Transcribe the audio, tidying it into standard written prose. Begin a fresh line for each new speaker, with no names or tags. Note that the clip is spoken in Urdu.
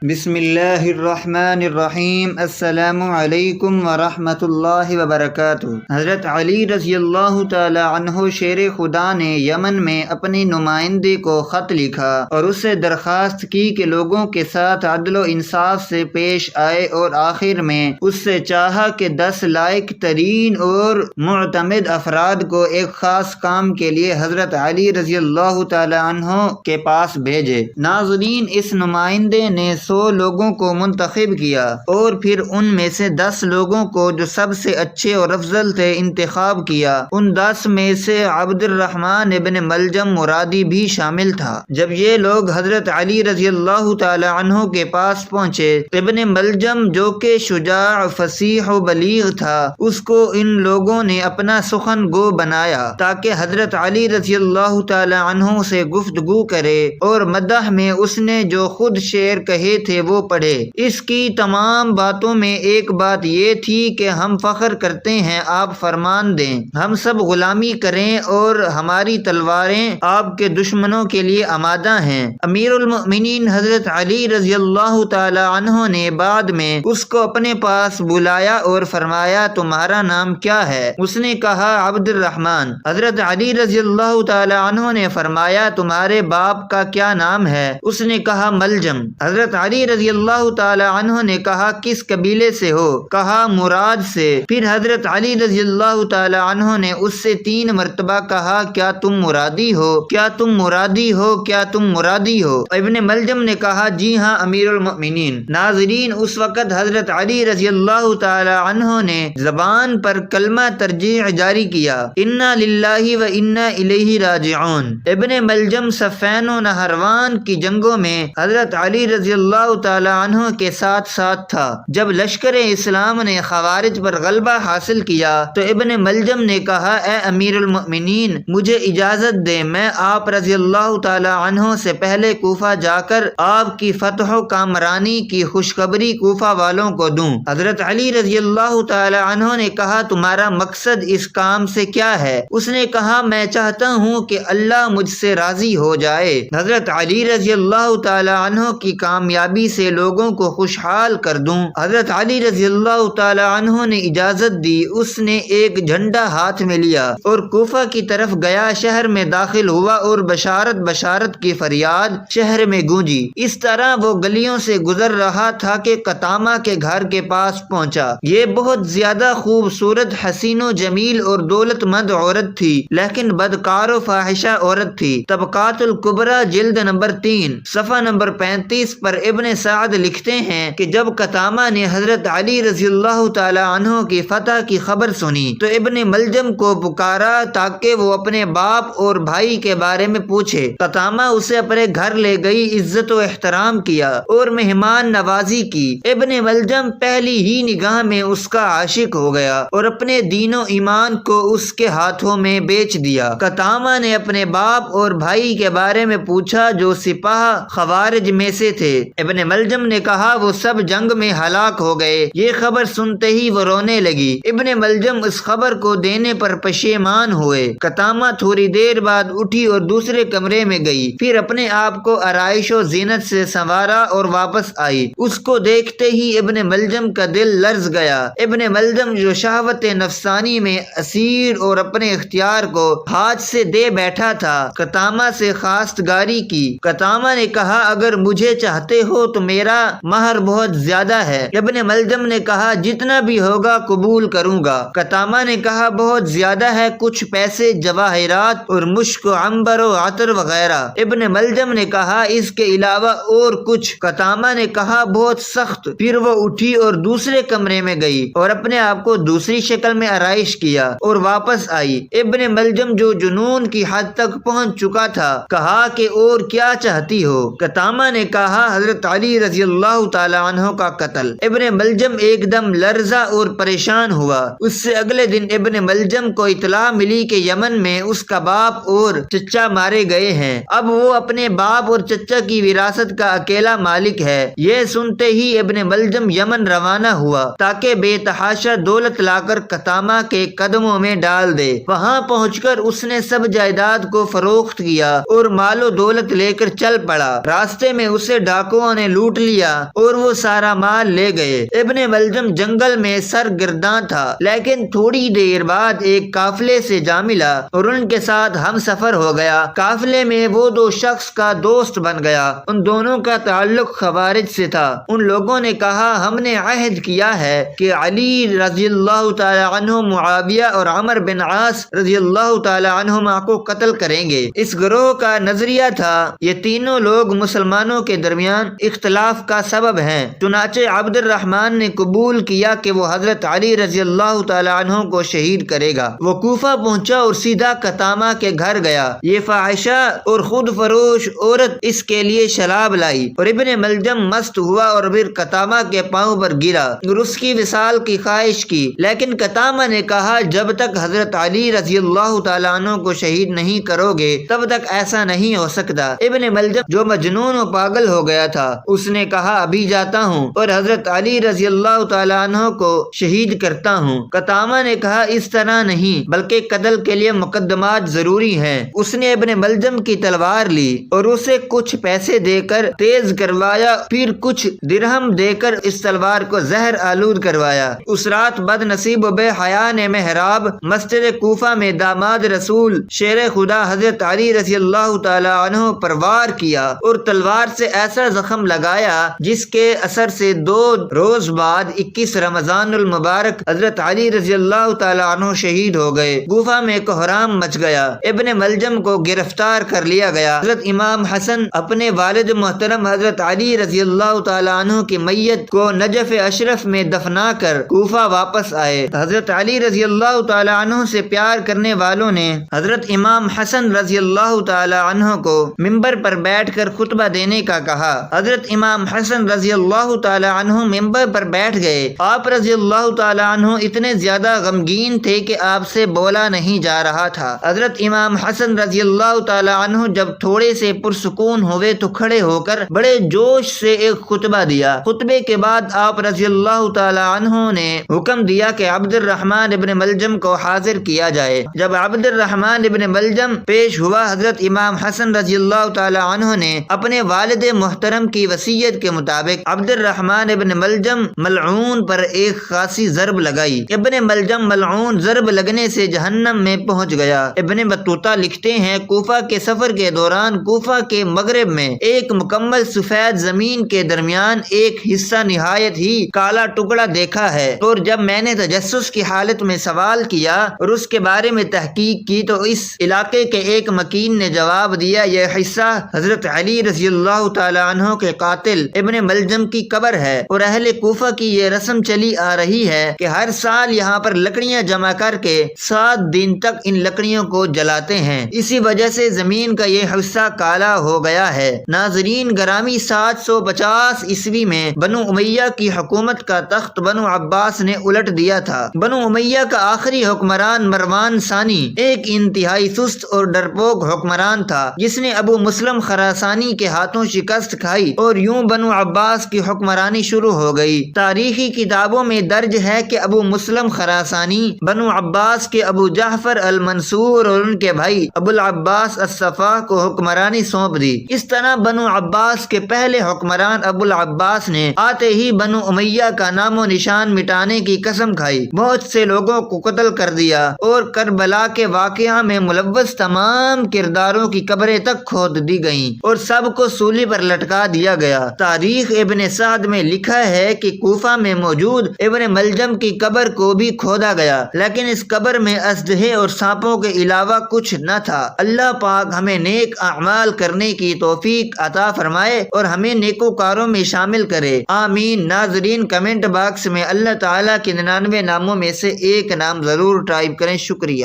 بسم اللہ الرحمن الرحیم۔ السلام علیکم ورحمۃ اللہ وبرکاتہ۔ حضرت علی رضی اللہ تعالی عنہ شیر خدا نے یمن میں اپنے نمائندے کو خط لکھا اور اس سے درخواست کی کہ لوگوں کے ساتھ عدل و انصاف سے پیش آئے، اور آخر میں اس سے چاہا کہ 10 لائق ترین اور معتمد افراد کو ایک خاص کام کے لیے حضرت علی رضی اللہ تعالی عنہ کے پاس بھیجے۔ ناظرین، اس نمائندے نے 100 لوگوں کو منتخب کیا اور پھر ان میں سے 10 لوگوں کو جو سب سے اچھے اور افضل تھے انتخاب کیا۔ ان 10 میں سے عبد الرحمن ابن ملجم مرادی بھی شامل تھا۔ جب یہ لوگ حضرت علی رضی اللہ تعالی عنہ کے پاس پہنچے، ابن ملجم جو کہ شجاع، فصیح و بلیغ تھا، اس کو ان لوگوں نے اپنا سخن گو بنایا تاکہ حضرت علی رضی اللہ تعالی عنہ سے گفتگو کرے، اور مدح میں اس نے جو خود شعر کہے تھے وہ پڑھے۔ اس کی تمام باتوں میں ایک بات یہ تھی کہ ہم فخر کرتے ہیں، آپ فرمان دیں، ہم سب غلامی کریں اور ہماری تلواریں آپ کے دشمنوں کے لیے آمادہ ہیں۔ امیر المؤمنین حضرت علی رضی اللہ تعالی عنہ نے بعد میں اس کو اپنے پاس بلایا اور فرمایا، تمہارا نام کیا ہے؟ اس نے کہا، عبد الرحمن۔ حضرت علی رضی اللہ تعالی عنہ نے فرمایا، تمہارے باپ کا کیا نام ہے؟ اس نے کہا، ملجم۔ حضرت علی رضی اللہ تعالی عنہ نے کہا، کس قبیلے سے ہو؟ کہا، مراد سے۔ پھر حضرت علی رضی اللہ تعالی عنہ نے اس سے 3 مرتبہ کہا، کیا تم مرادی ہو؟ کیا تم مرادی ہو؟ کیا تم مرادی ہو؟ ابن ملجم نے کہا، جی ہاں امیر المؤمنین۔ ناظرین، اس وقت حضرت علی رضی اللہ تعالی عنہ نے زبان پر کلمہ ترجیع جاری کیا، انا للہ و انا الیہ راجعون۔ ابن ملجم صفین و نہروان کی جنگوں میں حضرت علی رضی اللہ تعالی عنہ کے ساتھ تھا۔ جب لشکر اسلام نے خوارج پر غلبہ حاصل کیا تو ابن ملجم نے کہا، اے امیر المؤمنین، مجھے اجازت دے، میں آپ رضی اللہ تعالی عنہ سے پہلے کوفہ جا کر آپ کی فتح و کامرانی کی خوشخبری کوفہ والوں کو دوں۔ حضرت علی رضی اللہ تعالی عنہ نے کہا، تمہارا مقصد اس کام سے کیا ہے؟ اس نے کہا، میں چاہتا ہوں کہ اللہ مجھ سے راضی ہو جائے۔ حضرت علی رضی اللہ تعالی عنہ کی کامیابی سے لوگوں کو خوشحال کر دوں۔ حضرت علی رضی اللہ تعالی عنہ نے اجازت دی۔ اس نے ایک جھنڈا ہاتھ میں لیا اور کوفہ کی طرف گیا، شہر میں داخل ہوا اور بشارت بشارت کی فریاد شہر میں گونجی۔ اس طرح وہ گلیوں سے گزر رہا تھا کہ قطامہ کے گھر کے پاس پہنچا۔ یہ بہت زیادہ خوبصورت، حسین و جمیل اور دولت مند عورت تھی، لیکن بدکار و فاحشہ عورت تھی۔ طبقات الکبریٰ جلد نمبر 3 صفحہ نمبر 35 پر ابن سعد لکھتے ہیں کہ جب قطامہ نے حضرت علی رضی اللہ تعالی عنہ کی فتح کی خبر سنی تو ابن ملجم کو پکارا تاکہ وہ اپنے باپ اور بھائی کے بارے میں پوچھے۔ قطامہ اسے اپنے گھر لے گئی، عزت و احترام کیا اور مہمان نوازی کی۔ ابن ملجم پہلی ہی نگاہ میں اس کا عاشق ہو گیا اور اپنے دین و ایمان کو اس کے ہاتھوں میں بیچ دیا۔ قطامہ نے اپنے باپ اور بھائی کے بارے میں پوچھا جو سپاہ خوارج میں سے تھے۔ ابن ملجم نے کہا، وہ سب جنگ میں ہلاک ہو گئے۔ یہ خبر سنتے ہی وہ رونے لگی۔ ابن ملجم اس خبر کو دینے پر پشیمان ہوئے۔ قطامہ تھوڑی دیر بعد اٹھی اور دوسرے کمرے میں گئی، پھر اپنے آپ کو آرائش و زینت سے سنوارا اور واپس آئی۔ اس کو دیکھتے ہی ابن ملجم کا دل لرز گیا۔ ابن ملجم جو شہوت نفسانی میں اسیر اور اپنے اختیار کو ہاتھ سے دے بیٹھا تھا، قطامہ سے خواستگاری کی۔ قطامہ نے کہا، اگر مجھے چاہتے ہو تو میرا مہر بہت زیادہ ہے۔ ابن ملجم نے کہا، جتنا بھی ہوگا قبول کروں گا۔ قطامہ نے کہا، بہت زیادہ ہے، کچھ پیسے، جواہرات اور مشک و عنبر و عطر وغیرہ۔ ابن ملجم نے کہا، اس کے علاوہ اور کچھ؟ قطامہ نے کہا، بہت سخت۔ پھر وہ اٹھی اور دوسرے کمرے میں گئی اور اپنے آپ کو دوسری شکل میں آرائش کیا اور واپس آئی۔ ابن ملجم جو جنون کی حد تک پہنچ چکا تھا کہا کہ اور کیا چاہتی ہو؟ قطامہ نے کہا، حضرت علی رضی اللہ تعالی عنہ کا قتل۔ ابن ملجم ایک دم لرزا اور پریشان ہوا۔ اس سے اگلے دن ابن ملجم کو اطلاع ملی کہ یمن میں اس کا باپ اور چچا مارے گئے ہیں۔ اب وہ اپنے باپ اور چچا کی وراثت کا اکیلا مالک ہے۔ یہ سنتے ہی ابن ملجم یمن روانہ ہوا تاکہ بے تحاشا دولت لا کر قطامہ کے قدموں میں ڈال دے۔ وہاں پہنچ کر اس نے سب جائیداد کو فروخت کیا اور مال و دولت لے کر چل پڑا۔ راستے میں اسے ڈاکوؤں لوگوں نے لوٹ لیا اور وہ سارا مال لے گئے۔ ابن ملجم جنگل میں سرگرداں تھا، لیکن تھوڑی دیر بعد ایک قافلے سے جا ملا اور ان کے ساتھ ہم سفر ہو گیا۔ قافلے میں وہ دو شخص کا دوست بن گیا۔ ان دونوں کا تعلق خوارج سے تھا۔ ان لوگوں نے کہا، ہم نے عہد کیا ہے کہ علی رضی اللہ تعالی عنہ، معاویہ اور عمر بن عاص رضی اللہ تعالی عنہما کو قتل کریں گے۔ اس گروہ کا نظریہ تھا یہ تینوں لوگ مسلمانوں کے درمیان اختلاف کا سبب ہیں۔ چنانچہ عبد الرحمن نے قبول کیا کہ وہ حضرت علی رضی اللہ تعالی عنہ کو شہید کرے گا۔ وہ کوفہ پہنچا اور سیدھا قتامہ کے گھر گیا۔ یہ فاحشہ اور خود فروش عورت اس کے لیے شراب لائی اور ابن ملجم مست ہوا اور پھر قتامہ کے پاؤں پر گرا اور اس کی وصال کی خواہش کی، لیکن قتامہ نے کہا، جب تک حضرت علی رضی اللہ تعالیٰ عنہ کو شہید نہیں کرو گے تب تک ایسا نہیں ہو سکتا۔ ابن ملجم جو مجنون و پاگل ہو گیا تھا، اس نے کہا، ابھی جاتا ہوں اور حضرت علی رضی اللہ تعالیٰ عنہ کو شہید کرتا ہوں۔ قتامہ نے کہا، اس طرح نہیں، بلکہ قتل کے لیے مقدمات ضروری ہیں۔ اس نے ابن ملجم کی تلوار لی اور اسے کچھ پیسے دے کر تیز کروایا، پھر کچھ درہم دے کر اس تلوار کو زہر آلود کروایا۔ اس رات بد نصیب و بے حیا نے محراب مسجد کوفہ میں داماد رسول شیر خدا حضرت علی رضی اللہ تعالی عنہ پر وار کیا اور تلوار سے ایسا زخم لگایا جس کے اثر سے 2 روز بعد 21 رمضان المبارک حضرت علی رضی اللہ تعالی عنہ شہید ہو گئے۔ کوفہ میں کوہرام مچ گیا۔ ابن ملجم کو گرفتار کر لیا گیا۔ حضرت امام حسن اپنے والد محترم حضرت علی رضی اللہ تعالی عنہ کی میت کو نجف اشرف میں دفنا کر کوفہ واپس آئے۔ حضرت علی رضی اللہ تعالی عنہ سے پیار کرنے والوں نے حضرت امام حسن رضی اللہ تعالی عنہ کو ممبر پر بیٹھ کر خطبہ دینے کا کہا۔ حضرت امام حسن رضی اللہ تعالی عنہ ممبر پر بیٹھ گئے۔ آپ رضی اللہ تعالی عنہ اتنے زیادہ غمگین تھے کہ آپ سے بولا نہیں جا رہا تھا۔ حضرت امام حسن رضی اللہ تعالی عنہ جب تھوڑے سے پرسکون ہوئے تو کھڑے ہو کر بڑے جوش سے ایک خطبہ دیا۔ خطبے کے بعد آپ رضی اللہ تعالی عنہ نے حکم دیا کہ عبد الرحمن ابن ملجم کو حاضر کیا جائے۔ جب عبد الرحمن ابن ملجم پیش ہوا، حضرت امام حسن رضی اللہ تعالی عنہ نے اپنے والد محترم کی وصیت کے مطابق عبد الرحمن ابن ملجم ملعون پر ایک خاصی ضرب لگائی۔ ابن ملجم ملعون ضرب لگنے سے جہنم میں پہنچ گیا۔ ابن بطوطہ لکھتے ہیں، کوفہ کے سفر کے دوران کوفہ کے مغرب میں ایک مکمل سفید زمین کے درمیان ایک حصہ نہایت ہی کالا ٹکڑا دیکھا ہے، اور جب میں نے تجسس کی حالت میں سوال کیا اور اس کے بارے میں تحقیق کی تو اس علاقے کے ایک مکین نے جواب دیا، یہ حصہ حضرت علی رضی اللہ تعالی عنہ کے قاتل ابن ملجم کی قبر ہے، اور اہل کوفہ کی یہ رسم چلی آ رہی ہے کہ ہر سال یہاں پر لکڑیاں جمع کر کے 7 دن تک ان لکڑیوں کو جلاتے ہیں، اسی وجہ سے زمین کا یہ حصہ کالا ہو گیا ہے۔ ناظرین گرامی، 750 عیسوی میں بنو امیہ کی حکومت کا تخت بنو عباس نے الٹ دیا تھا۔ بنو امیہ کا آخری حکمران مروان ثانی ایک انتہائی سست اور ڈرپوک حکمران تھا، جس نے ابو مسلم خراسانی کے ہاتھوں شکست کھائی اور یوں بنو عباس کی حکمرانی شروع ہو گئی۔ تاریخی کتابوں میں درج ہے کہ ابو مسلم خراسانی بنو عباس کے ابو جعفر المنصور اور ان کے بھائی ابو العباس الصفا کو حکمرانی سونپ دی۔ اس طرح بنو عباس کے پہلے حکمران ابو العباس نے آتے ہی بنو امیہ کا نام و نشان مٹانے کی قسم کھائی، بہت سے لوگوں کو قتل کر دیا اور کربلا کے واقعہ میں ملوث تمام کرداروں کی قبریں تک کھود دی گئیں اور سب کو سولی پر لٹکا دیا گیا۔ تاریخ ابن سعد میں لکھا ہے کہ کوفہ میں موجود ابن ملجم کی قبر کو بھی کھودا گیا، لیکن اس قبر میں اژدہے اور سانپوں کے علاوہ کچھ نہ تھا۔ اللہ پاک ہمیں نیک اعمال کرنے کی توفیق عطا فرمائے اور ہمیں نیکوکاروں میں شامل کرے، آمین۔ ناظرین کمنٹ باکس میں اللہ تعالیٰ کے 99 ناموں میں سے ایک نام ضرور ٹائپ کریں۔ شکریہ۔